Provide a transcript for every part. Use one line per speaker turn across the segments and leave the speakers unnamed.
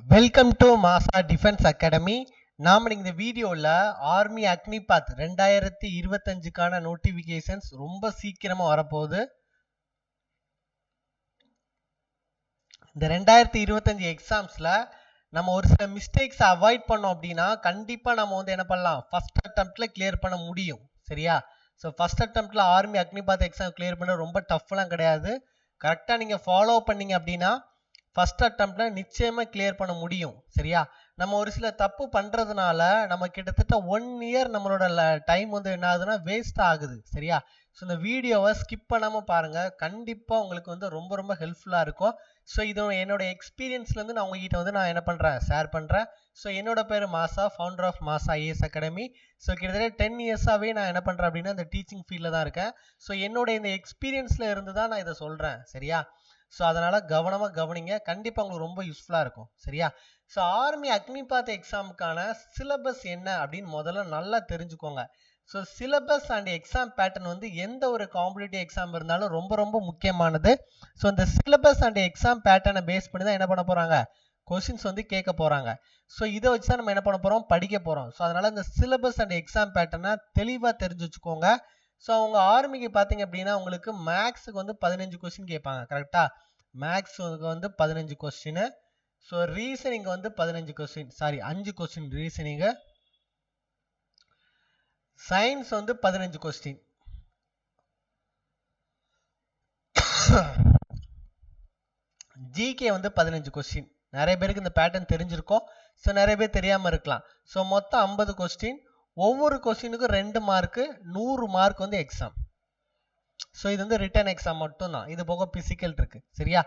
Welcome to மாசா defence academy. நாம இந்த வீடியோவில் ஆர்மி அக்னிபாத் 2025க்கான நோட்டிஃபிகேஷன்ஸ் ரொம்ப சீக்கிரமாக வரப்போகுது. இந்த 2025 எக்ஸாம்ஸில் நம்ம ஒரு சில மிஸ்டேக்ஸை அவாய்ட் பண்ணோம் அப்படின்னா கண்டிப்பாக நம்ம என்ன பண்ணலாம், ஃபர்ஸ்ட் அட்டெம்ப்டில் கிளியர் பண்ண முடியும். சரியா? ஸோ ஃபர்ஸ்ட் அட்டெம்ப்டில் ஆர்மி அக்னிபாத் எக்ஸாம் கிளியர் பண்ண ரொம்ப டஃப்லாம் கிடையாது. கரெக்டாக நீங்கள் ஃபாலோ பண்ணீங்க அப்படின்னா ஃபர்ஸ்ட் அட்டெம்ப்ட்ல நிச்சயமா கிளியர் பண்ண முடியும். சரியா? நம்ம ஒரு சில தப்பு பண்றதுனால நம்ம கிட்டத்தட்ட 1 இயர் நம்மளோட டைம் என்ன ஆகுதுன்னா வேஸ்ட் ஆகுது. சரியா? ஸோ இந்த வீடியோவை ஸ்கிப் பண்ணாம பாருங்க. கண்டிப்பா உங்களுக்கு ரொம்ப ரொம்ப ஹெல்ப்ஃபுல்லா இருக்கும். ஸோ இது என்னோட எக்ஸ்பீரியன்ஸ்ல இருந்து நான் உங்ககிட்ட நான் என்ன பண்றேன், ஷேர் பண்றேன். ஸோ என்னோட பேர் மாசா, ஃபவுண்டர் ஆஃப் மாசா ஐஏஎஸ் அகாடமி. ஸோ கிட்டத்தட்ட 10 இயர்ஸாவே நான் என்ன பண்றேன் அப்படின்னா இந்த டீச்சிங் ஃபீல்ட்ல தான் இருக்கேன். ஸோ என்னோட இந்த எக்ஸ்பீரியன்ஸ்ல இருந்து தான் நான் இதை சொல்றேன். சரியா? ஸோ அதனால கவனமா கவனிங்க. கண்டிப்பா உங்களுக்கு ரொம்ப யூஸ்ஃபுல்லா இருக்கும். சரியா? ஸோ ஆர்மி அக்னிபாத் எக்ஸாமுக்கான சிலபஸ் என்ன அப்படின்னு முதல்ல நல்லா தெரிஞ்சுக்கோங்க. So syllabus and exam pattern எந்த ஒரு காம்படிட்டிவ் எக்ஸாம் இருந்தாலும் ரொம்ப ரொம்ப முக்கியமானது. ஸோ இந்த சிலபஸ் அண்ட் எக்ஸாம் பேட்டர்னை பேஸ் பண்ணி தான் என்ன பண்ண போறாங்க, கொஸ்டின்ஸ் கேட்க போறாங்க. ஸோ இதை வச்சு தான் நம்ம என்ன பண்ண போறோம், படிக்க போறோம். ஸோ அதனால இந்த சிலபஸ் அண்ட் எக்ஸாம் பேட்டர்னை தெளிவா தெரிஞ்சு வச்சுக்கோங்க. ஸோ அவங்க ஆர்மிக்கு பார்த்தீங்க அப்படின்னா உங்களுக்கு மேக்ஸுக்கு 15 கொஸ்டின் கேட்பாங்க. கரெக்டா? மேக்ஸுக்கு 15 question. So reasoning 15 question, sorry 5 question reasoning. Science 15 question. GK 15 question. நிறைய பேருக்கு இந்த பேட்டர்ன் தெரிஞ்சிருக்கும். ஸோ நிறைய பேர் தெரியாம இருக்கலாம். ஸோ மொத்தம் 50 கொஸ்டின். ஒவ்வொரு கொஸ்டினுக்கும் 2 மார்க்கு, 100 மார்க் எக்ஸாம். ஸோ இது ரிட்டன் எக்ஸாம் மட்டும் தான். இது போக பிசிக்கல் இருக்கு. சரியா?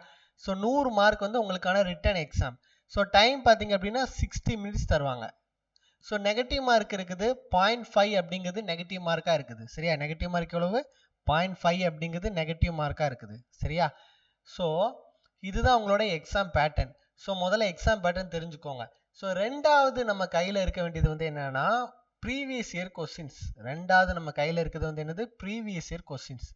ஸோ 100 மார்க் உங்களுக்கான ரிட்டன் எக்ஸாம். ஸோ டைம் பார்த்தீங்க அப்படின்னா 60 மினிட்ஸ் தருவாங்க. ஸோ நெகட்டிவ் மார்க் இருக்குது 0.5 அப்படிங்கிறது நெகட்டிவ் மார்க்காக இருக்குது. சரியா? நெகட்டிவ் மார்க் எவ்வளவு? 0.5 அப்படிங்கிறது நெகட்டிவ் மார்க்காக இருக்குது. சரியா? ஸோ இதுதான் உங்களோட எக்ஸாம் பேட்டர்ன். ஸோ முதல்ல எக்ஸாம் பேட்டர்ன் தெரிஞ்சுக்கோங்க. ஸோ ரெண்டாவது நம்ம கையில் இருக்க வேண்டியது என்னன்னா ப்ரீவியஸ் இயர் கொஸ்டின்ஸ். ரெண்டாவது நம்ம கையில் இருக்கிறது என்னது, ப்ரீவியஸ் இயர் கொஸ்டின்ஸ்.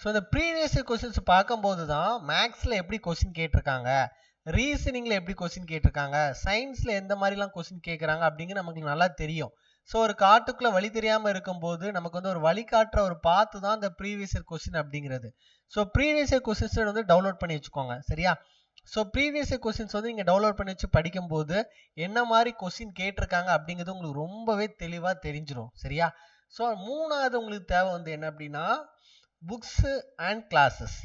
ஸோ இந்த ப்ரீவியஸ் இயர் கொஸ்டின்ஸ் பார்க்கும்போது தான் மேக்ஸில் எப்படி கொஸ்டின் கேட்டிருக்காங்க, ரீசனிங்கில் எப்படி கொஸ்டின் கேட்டிருக்காங்க, சயின்ஸில் எந்த மாதிரிலாம் கொஸ்டின் கேட்குறாங்க அப்படிங்கிறது நமக்கு நல்லா தெரியும். ஸோ ஒரு காட்டுக்குள்ளே வழி தெரியாமல் இருக்கும்போது நமக்கு ஒரு வழிகாட்டுற ஒரு பார்த்து தான் இந்த ப்ரீவியஸ் இயர் கொஸ்டின் அப்படிங்கிறது. So previous year questions download பண்ணி வச்சுக்கோங்க. சரியா? ஸோ ப்ரீவியஸ் இயர் கொஸ்டின்ஸ் நீங்கள் டவுன்லோட் பண்ணி வச்சு படிக்கும்போது என்ன மாதிரி கொஸ்டின் கேட்டிருக்காங்க அப்படிங்கிறது உங்களுக்கு ரொம்பவே தெளிவாக தெரிஞ்சிடும். சரியா? ஸோ மூணாவது உங்களுக்கு தேவை என்ன அப்படின்னா books and classes.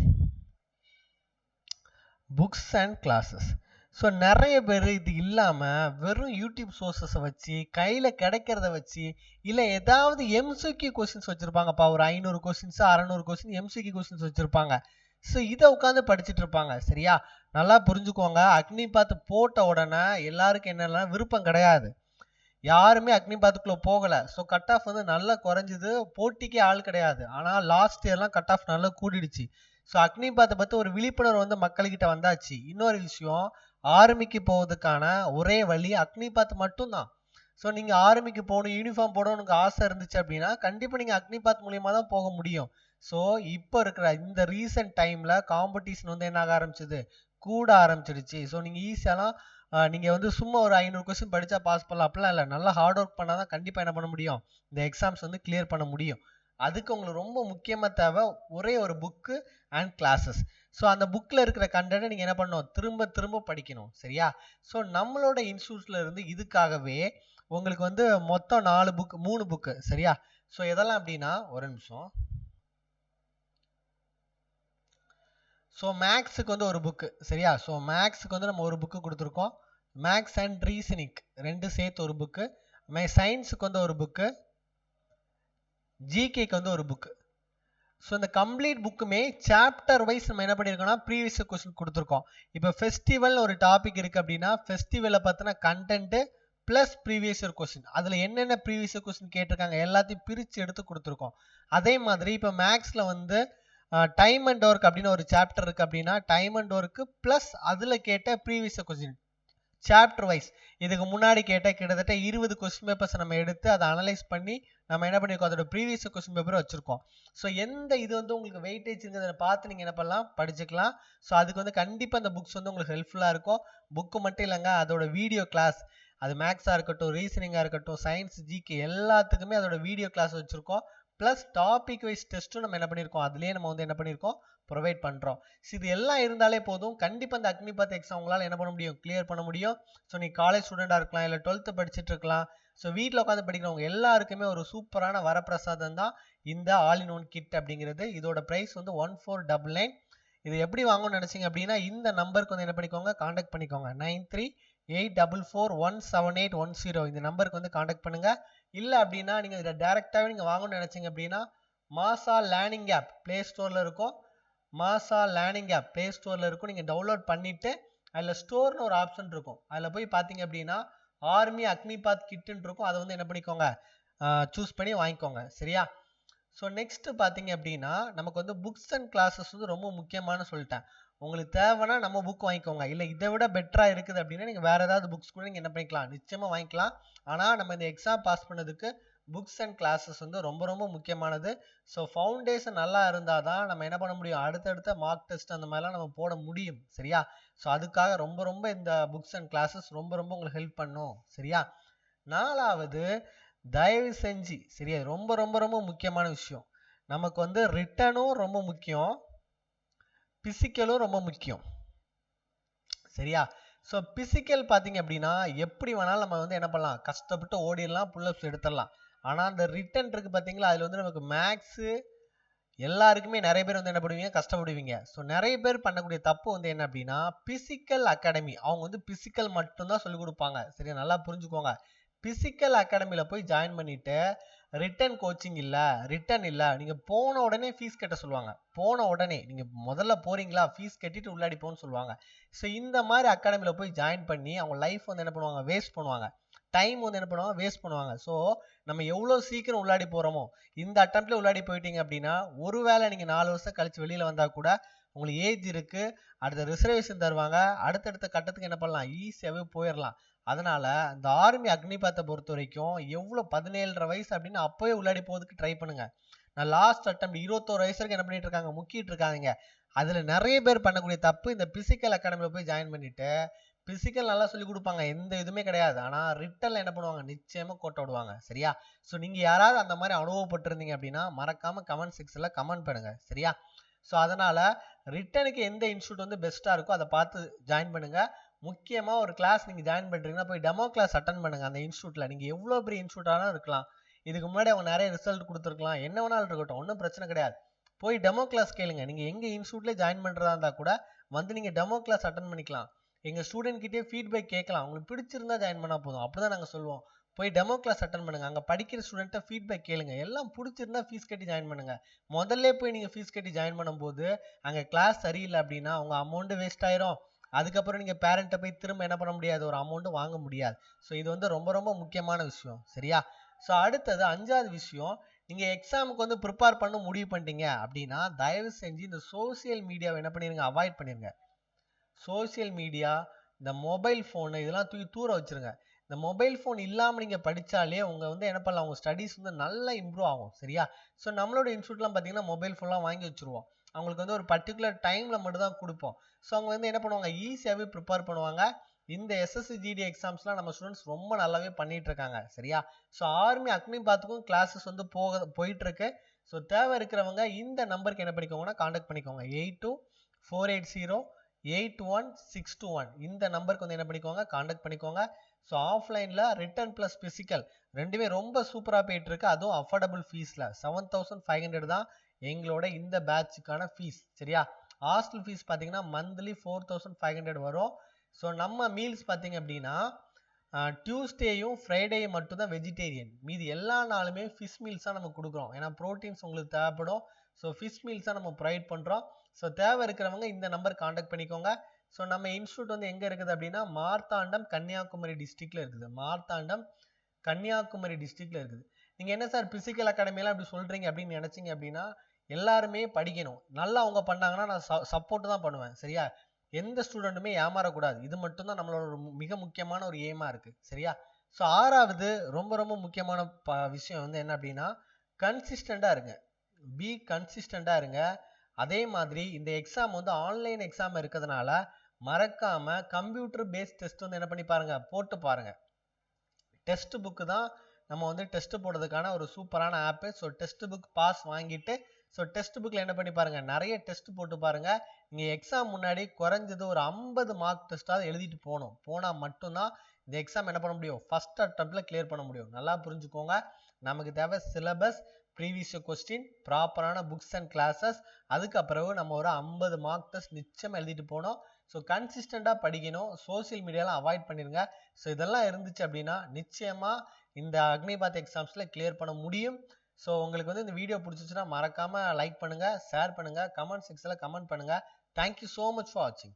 Books and classes. So நிறைய பேர் இது இல்லாமல் வெறும் யூடியூப் சோர்ஸஸை வச்சு கையில் கிடைக்கிறத வச்சு இல்லை ஏதாவது எம்சிக்யூ கொஸ்டின்ஸ் வச்சுருப்பாங்கப்பா. ஒரு 500 கொஸ்டின்ஸ் 600 கொஸ்டின் எம்சிக்யூ கொஸ்டின்ஸ் வச்சுருப்பாங்க. ஸோ இதை உட்காந்து படிச்சுட்டு இருப்பாங்க. சரியா? நல்லா புரிஞ்சுக்கோங்க. அக்னிபாத் போட்ட உடனே எல்லாருக்கும் என்னெல்லாம் விருப்பம் கிடையாது. யாருமே அக்னிபாத்துக்குள்ள போகல. ஸோ கட் ஆஃப் நல்லா குறைஞ்சிது. போட்டிக்கே ஆள் கிடையாது. ஆனால் லாஸ்ட் இயர்லாம் கட் ஆஃப் நல்லா கூடிடுச்சு. ஸோ அக்னிபாத்தை பற்றி ஒரு விழிப்புணர்வு மக்கள்கிட்ட வந்தாச்சு. இன்னொரு விஷயம், ஆர்மிக்கு போவதுக்கான ஒரே வழி அக்னிபாத் மட்டும்தான். ஸோ நீங்கள் ஆர்மிக்கு போகணும், யூனிஃபார்ம் போடணும்னு ஆசை இருந்துச்சு அப்படின்னா கண்டிப்பாக நீங்கள் அக்னிபாத் மூலியமாக தான் போக முடியும். ஸோ இப்போ இருக்கிற இந்த ரீசெண்ட் டைமில் காம்படிஷன் என்ன ஆக ஆரம்பிச்சது, கூட ஆரம்பிச்சிடுச்சு. ஸோ நீங்கள் ஈஸியாலாம் நீங்கள் சும்மா ஒரு 500 கொஸ்டின் படித்தா பாஸ் பண்ணலாம் அப்படிலாம் இல்லை. நல்லா ஹார்ட் ஒர்க் பண்ணால் தான் கண்டிப்பாக என்ன பண்ண முடியும், இந்த எக்ஸாம்ஸ் கிளியர் பண்ண முடியும். அதுக்கு உங்களுக்கு ரொம்ப முக்கியமாக தேவை ஒரே ஒரு புக்கு அண்ட் கிளாஸஸ். ஸோ அந்த புக்கில் இருக்கிற கண்டென்ட்டை நீங்கள் என்ன பண்ணணும், திரும்ப திரும்ப படிக்கணும். சரியா? ஸோ நம்மளோட இன்ஸ்டியூட்ல இருந்து இதுக்காகவே உங்களுக்கு மொத்தம் 4 புக் 3 புக்கு. சரியா? ஸோ எதெல்லாம் அப்படின்னா ஒரு நிமிஷம். ஸோ மேக்ஸுக்கு ஒரு புக்கு. சரியா? ஸோ மேக்ஸுக்கு நம்ம ஒரு புக்கு கொடுத்துருக்கோம். மேக்ஸ் அண்ட் ரீசனிங் 2 சேர்த்து ஒரு புக்கு. சயின்ஸுக்கு ஒரு புக்கு, ஜிகேக்கு ஒரு புக்கு. ஸோ இந்த கம்ப்ளீட் புக்குமே சாப்டர் வைஸ் நம்ம என்ன பண்ணியிருக்கோம்னா ப்ரீவியஸ் கொஸ்டின் கொடுத்துருக்கோம். இப்போ ஃபெஸ்டிவல் ஒரு டாபிக் இருக்குது அப்படின்னா ஃபெஸ்டிவலை பார்த்தினா content plus previous year question. அதில் என்னென்ன ப்ரீவியஸ் இயர் கொஸ்டின் கேட்டிருக்காங்க எல்லாத்தையும் பிரித்து எடுத்து கொடுத்துருக்கோம். அதே மாதிரி இப்போ மேக்ஸில் டைம் அண்ட் ஒர்க் அப்படின்னு ஒரு சாப்டர் இருக்குது அப்படின்னா டைம் அண்ட் ஒர்க்கு ப்ளஸ் அதில் கேட்ட previous year question. Chapter wise இதுக்கு முன்னாடி கேட்ட கிட்டத்தட்ட 20 கொஸ்டின் பேப்பர்ஸ் நம்ம எடுத்து அதை அனலைஸ் பண்ணி நம்ம என்ன பண்ணியிருக்கோம், அதோட ப்ரீவியஸ் கொஸ்டின் பேப்பர் வச்சிருக்கோம். ஸோ எந்த இது வந்து உங்களுக்கு வெயிட்டேஜ்ங்கிறத பார்த்து நீங்கள் என்ன பண்ணலாம், படிச்சுக்கலாம். ஸோ அதுக்கு வந்து கண்டிப்பாக அந்த புக்ஸ் வந்து உங்களுக்கு ஹெல்ப்ஃபுல்லாக இருக்கும். புக்கு மட்டும் இல்லைங்க, அதோட வீடியோ கிளாஸ், அது மேக்ஸாக இருக்கட்டும், ரீசனிங்காக இருக்கட்டும், சயின்ஸ், ஜிகே எல்லாத்துக்குமே அதோட வீடியோ கிளாஸ் வச்சுருக்கோம். ப்ளஸ் டாபிக் வைஸ் டெஸ்ட்டும் நம்ம என்ன பண்ணியிருக்கோம், அதுலேயே நம்ம வந்து என்ன பண்ணியிருக்கோம், ப்ரொவைட் பண்ணுறோம். ஸோ இது எல்லாம் இருந்தாலே போதும், கண்டிப்பாக இந்த அக்னிபாத் எக்ஸாம் உங்களால் என்ன பண்ண முடியும், கிளியர் பண்ண முடியும். ஸோ நீ காலேஜ் ஸ்டூடெண்டாக இருக்கலாம், இல்லை 12th படிச்சுட்டு இருக்கலாம். ஸோ வீட்டில் உட்காந்து படிக்கிறவங்க எல்லாருக்குமே ஒரு சூப்பரான வரப்பிரசாதம் தான் இந்த ஆல் இன் ஒன் கிட் அப்படிங்கிறது. இதோட ப்ரைஸ் வந்து 1499. இது எப்படி வாங்கணும்னு நினச்சிங்க அப்படின்னா இந்த நம்பருக்கு வந்து என்ன பண்ணிக்கோங்க, காண்டாக்ட் பண்ணிக்கோங்க. 9384417810 இந்த நம்பருக்கு வந்து காண்டாக்ட் பண்ணுங்க. இல்லை அப்படின்னா நீங்கள் இதில் டேரெக்டாகவே நீங்கள் வாங்கணும்னு நினச்சிங்க அப்படின்னா மாசா லேர்னிங் ஆப் ப்ளே ஸ்டோரில் இருக்கும். மாசா லேர்னிங் ஆப் ப்ளே ஸ்டோரில் இருக்கும். நீங்கள் டவுன்லோட் பண்ணிவிட்டு அதில் ஸ்டோர்னு ஒரு ஆப்ஷன் இருக்கும். அதில் போய் பார்த்தீங்க அப்படின்னா ஆர்மி அக்னிபாத் கிட்டுன்னு இருக்கும். அதை வந்து என்ன பண்ணிக்கோங்க, சூஸ் பண்ணி வாங்கிக்கோங்க. சரியா? ஸோ நெக்ஸ்ட் பார்த்தீங்க அப்படின்னா நமக்கு வந்து புக்ஸ் அண்ட் கிளாஸஸ் வந்து ரொம்ப முக்கியமான சொல்லிட்டேன். உங்களுக்கு தேவைன்னா நம்ம புக் வாங்கிக்கோங்க. இல்லை இதை விட பெட்டராக இருக்குது அப்படின்னா நீங்கள் வேறு ஏதாவது புக்ஸ் கூட நீங்கள் என்ன பண்ணிக்கலாம், நிச்சயமாக வாங்கிக்கலாம். ஆனால் நம்ம இந்த எக்ஸாம் பாஸ் பண்ணதுக்கு புக்ஸ் அண்ட் கிளாஸஸ் வந்து ரொம்ப ரொம்ப முக்கியமானது. ஸோ ஃபவுண்டேஷன் நல்லா இருந்தால் தான் நம்ம என்ன பண்ண முடியும், அடுத்தடுத்த மார்க் டெஸ்ட் அந்த மாதிரிலாம் நம்ம போட முடியும். சரியா? ஸோ அதுக்காக ரொம்ப ரொம்ப இந்த புக்ஸ் அண்ட் கிளாஸஸ் ரொம்ப ரொம்ப உங்களுக்கு ஹெல்ப் பண்ணும். சரியா? 4வது, தயவு செஞ்சு சரியா, ரொம்ப ரொம்ப ரொம்ப முக்கியமான விஷயம், நமக்கு வந்து ரிட்டனும் ரொம்ப முக்கியம், பிசிக்கலும் ரொம்ப முக்கியம். சரியா? ஸோ பிசிக்கல் பார்த்தீங்க அப்படின்னா எப்படி வேணாலும் நம்ம வந்து என்ன பண்ணலாம், கஷ்டப்பட்டு ஓடிடலாம், புல்லப்ஸ் எடுத்துடலாம். ஆனால் அந்த ரிட்டன் இருக்கு பார்த்தீங்களா, அதில் வந்து நமக்கு மேக்ஸு எல்லாருக்குமே நிறைய பேர் வந்து என்ன பண்ணுவீங்க, கஷ்டப்படுவீங்க. ஸோ நிறைய பேர் பண்ணக்கூடிய தப்பு வந்து என்ன அப்படின்னா பிசிக்கல் அகாடமி, அவங்க வந்து பிசிக்கல் மட்டும்தான் சொல்லிக் கொடுப்பாங்க. சரியா? நல்லா புரிஞ்சுக்கோங்க. பிசிக்கல் அகாடமியில் போய் ஜாயின் பண்ணிட்டு ரிட்டன் கோச்சிங் இல்லை, ரிட்டன் இல்லை, நீங்கள் போன உடனே ஃபீஸ் கட்ட சொல்லுவாங்க. போன உடனே நீங்கள் முதல்ல போகிறீங்களா ஃபீஸ் கட்டிட்டு உள்ளாடி போன்னு சொல்லுவாங்க. ஸோ இந்த மாதிரி அகாடமியில் போய் ஜாயின் பண்ணி அவங்க லைஃப் வந்து என்ன பண்ணுவாங்க, வேஸ்ட் பண்ணுவாங்க. டைம் வந்து என்ன பண்ணுவாங்க, வேஸ்ட் பண்ணுவாங்க. ஸோ நம்ம எவ்வளோ சீக்கிரம் உள்ளாடி போகிறோமோ, இந்த அட்டம்ப்ட்ல உள்ளாடி போயிட்டீங்க அப்படின்னா ஒருவேளை நீங்கள் 4 வருஷம் கழிச்சு வெளியில் வந்தால் கூட உங்களுக்கு ஏஜ் இருக்குது, அடுத்த ரிசர்வேஷன் தருவாங்க, அடுத்தடுத்த கட்டத்துக்கு என்ன பண்ணலாம், ஈஸியாகவே போயிடலாம். அதனால இந்த ஆர்மி அக்னிபாத்தை பொறுத்த வரைக்கும் எவ்வளோ 17.5 வயசு அப்படின்னு அப்போவே உள்ளாடி போகிறதுக்கு ட்ரை பண்ணுங்க. நான் லாஸ்ட் அட்டம் 21 வயசு வரைக்கும் என்ன பண்ணிட்டு இருக்காங்க, முக்கிட்டு இருக்காங்க. அதில் நிறைய பேர் பண்ணக்கூடிய தப்பு, இந்த பிசிக்கல் அகாடமியில் போய் ஜாயின் பண்ணிட்டு பிசிக்கல் நல்லா சொல்லி கொடுப்பாங்க, எந்த இதுவுமே கிடையாது. ஆனால் ரிட்டனில் என்ன பண்ணுவாங்க, நிச்சயமாக கோட்டை விடுவாங்க. சரியா? ஸோ நீங்கள் யாராவது அந்த மாதிரி அனுபவப்பட்டிருந்தீங்க அப்படின்னா மறக்காமல் கமெண்ட் செக்ஷனில் கமெண்ட் பண்ணுங்க. சரியா? ஸோ அதனால் ரிட்டனுக்கு எந்த இன்ஸ்டியூட் வந்து பெஸ்ட்டாக இருக்கோ அதை பார்த்து ஜாயின் பண்ணுங்கள். முக்கியமாக ஒரு கிளாஸ் நீங்கள் ஜாயின் பண்ணுறீங்கன்னா போய் டெமோ கிளாஸ் அட்டன் பண்ணுங்கள். அந்த இன்ஸ்டியூட்டில் நீங்கள் எவ்வளோ பெரிய இன்ஸ்டியூட்டாலும் இருக்கலாம், இதுக்கு முன்னாடி அவங்க நிறைய ரிசல்ட் கொடுத்துருக்கலாம், என்ன வேணாலும் இருக்கட்டும், ஒன்றும் பிரச்சனை கிடையாது. போய் டெமோ கிளாஸ் கேளுங்க. நீங்கள் எங்கள் இன்ஸ்டியூட்லேயே ஜாயின் பண்ணுறதா இருந்தால் கூட வந்து நீங்கள் டெமோ கிளாஸ் அட்டன் பண்ணிக்கலாம். எங்கள் ஸ்டூடெண்ட் கிட்டே ஃபீட்பேக் கேட்கலாம், உங்களுக்கு பிடிச்சிருந்தா ஜாயின் பண்ணால் போதும். அப்படி தான் நாங்கள் சொல்லுவோம். போய் டெமோ கிளாஸ் அட்டன் பண்ணுங்க, அங்கே படிக்கிற ஸ்டூடெண்ட்டை ஃபீட்பேக் கேளுங்க, எல்லாம் பிடிச்சிருந்தா ஃபீஸ் கட்டி ஜாயின் பண்ணுங்க. முதல்ல போய் நீங்கள் ஃபீஸ் கட்டி ஜாயின் பண்ணும்போது அங்கே கிளாஸ் சரியில்லை அப்படின்னா உங்கள் அமௌண்ட்டு வேஸ்ட் ஆயிரும். அதுக்கப்புறம் நீங்கள் பேரண்ட்டை போய் திரும்ப என்ன பண்ண முடியாது, ஒரு அமௌண்ட்டு வாங்க முடியாது. ஸோ இது வந்து ரொம்ப ரொம்ப முக்கியமான விஷயம். சரியா? ஸோ அடுத்தது 5வது விஷயம், நீங்கள் எக்ஸாமுக்கு வந்து ப்ரிப்பேர் பண்ண முடிவு பண்ணிட்டீங்க அப்படின்னா தயவு செஞ்சு இந்த சோசியல் மீடியாவை என்ன பண்ணிடுங்க, அவாய்ட் பண்ணிடுங்க. சோசியல் மீடியா, இந்த மொபைல் ஃபோனு இதெல்லாம் தூக்கி தூர வச்சுருங்க. இந்த மொபைல் ஃபோன் இல்லாமல் நீங்கள் படித்தாலே உங்கள் வந்து என்ன பண்ணலாம், உங்கள் ஸ்டடீஸ் வந்து நல்லா இம்ப்ரூவ் ஆகும். சரியா? ஸோ நம்மளோட இன்ஸ்டியூட்லாம் பார்த்தீங்கன்னா மொபைல் ஃபோன்லாம் வாங்கி வச்சுருவோம். அவங்களுக்கு வந்து ஒரு பர்டிகுலர் டைமில் மட்டும் தான் கொடுப்போம். ஸோ அவங்க வந்து என்ன பண்ணுவாங்க, ஈஸியாகவே ப்ரிப்பேர் பண்ணுவாங்க. இந்த எஸ்எஸ்சி ஜிடி எக்ஸாம்ஸ்லாம் நம்ம ஸ்டூடெண்ட்ஸ் ரொம்ப நல்லாவே பண்ணிட்டு இருக்காங்க. சரியா? ஸோ ஆர்மி அக்னிபாத்துக்கும் கிளாஸஸ் வந்து போயிட்டுருக்கு. ஸோ தேவை இருக்கிறவங்க இந்த நம்பருக்கு என்ன பண்ணிக்கோங்கன்னா காண்டாக்ட் பண்ணிக்கோங்க. 8248081621 இந்த நம்பருக்கு வந்து என்ன பண்ணிக்கோங்க, காண்டாக்ட் பண்ணிக்கோங்க. ஸோ ஆஃப்லைனில் ரிட்டன் ப்ளஸ் ஃபிசிக்கல் ரெண்டுமே ரொம்ப சூப்பராக போயிட்டு இருக்கு. அதுவும் அஃபோர்டபுள் ஃபீஸில் 7500 தான் எங்களோட இந்த பேட்சுக்கான ஃபீஸ். சரியா? ஹாஸ்டல் ஃபீஸ் பார்த்தீங்கன்னா மந்த்லி 4500 வரும். ஸோ நம்ம மீல்ஸ் பார்த்தீங்க அப்படின்னா டியூஸ்டேயும் ஃப்ரைடேயும் மட்டும்தான் வெஜிடேரியன், மீதி எல்லா நாளுமே ஃபிஷ் மீல்ஸாக நம்ம கொடுக்குறோம். ஏன்னா ப்ரோட்டீன்ஸ் உங்களுக்கு தேவைப்படும். ஸோ ஃபிஷ் மீல்ஸாக நம்ம ப்ரொவைட் பண்ணுறோம். ஸோ தேவை இருக்கிறவங்க இந்த நம்பர் காண்டாக்ட் பண்ணிக்கோங்க. ஸோ நம்ம இன்ஸ்டியூட் வந்து எங்கே இருக்குது அப்படின்னா மார்த்தாண்டம் கன்னியாகுமரி டிஸ்ட்ரிக்டில் இருக்குது. மார்த்தாண்டம் கன்னியாகுமரி டிஸ்ட்ரிக்டில் இருக்குது. நீங்கள் என்ன சார் பிசிக்கல் அகாடமியெல்லாம் அப்படி சொல்கிறீங்க அப்படின்னு நினச்சிங்க அப்படின்னா எல்லாருமே படிக்கணும். நல்லா அவங்க பண்ணாங்கன்னா நான் சப்போர்ட் தான் பண்ணுவேன். சரியா? எந்த ஸ்டூடெண்ட்டுமே ஏமாறக்கூடாது. இது மட்டும் தான் நம்மளோட மிக முக்கியமான ஒரு எய்மா இருக்கு. சரியா? ஸோ 6வது ரொம்ப ரொம்ப முக்கியமான விஷயம் வந்து என்ன அப்படின்னா, கன்சிஸ்டண்டா இருங்க. பி கன்சிஸ்டண்டா இருங்க. அதே மாதிரி இந்த எக்ஸாம் வந்து ஆன்லைன் எக்ஸாம் இருக்கிறதுனால மறக்காம கம்ப்யூட்டர் பேஸ்ட் டெஸ்ட் வந்து என்ன பண்ணி பாருங்க, போட்டு பாருங்க. டெஸ்ட் புக்கு தான் நம்ம வந்து டெஸ்ட் போடுறதுக்கான ஒரு சூப்பரான ஆப்பு. ஸோ டெஸ்ட் புக் பாஸ் வாங்கிட்டு ஸோ டெஸ்ட் புக்கில் என்ன பண்ணி பாருங்க, நிறைய டெஸ்ட் போட்டு பாருங்க. நீங்கள் எக்ஸாம் முன்னாடி குறைஞ்சது ஒரு 50 மார்க் டெஸ்ட்டாவது எழுதிட்டு போகணும். போனால் மட்டும்தான் இந்த எக்ஸாம் என்ன பண்ண முடியும், ஃபர்ஸ்ட் அட்டம்ப்ட்ல கிளியர் பண்ண முடியும். நல்லா புரிஞ்சுக்கோங்க. நமக்கு தேவை சிலபஸ், ப்ரீவியஸ் கொஸ்டின், ப்ராப்பரான புக்ஸ் அண்ட் கிளாஸஸ். அதுக்கப்புறம் நம்ம ஒரு 50 மார்க் டெஸ்ட் நிச்சயமாக எழுதிட்டு போகணும். ஸோ கன்சிஸ்டண்டாக படிக்கணும். சோசியல் மீடியாலாம் அவாய்ட் பண்ணிடுங்க. ஸோ இதெல்லாம் இருந்துச்சு அப்படின்னா நிச்சயமாக இந்த அக்னிபாத் எக்ஸாம்ஸில் கிளியர் பண்ண முடியும். ஸோ உங்களுக்கு வந்து இந்த வீடியோ பிடிச்சிச்சுன்னா மறக்காமல் லைக் பண்ணுங்கள், ஷேர் பண்ணுங்கள், கமெண்ட் செக்ஷனில் கமெண்ட் பண்ணுங்கள். தேங்க்யூ ஸோ மச் ஃபார் வாட்சிங்.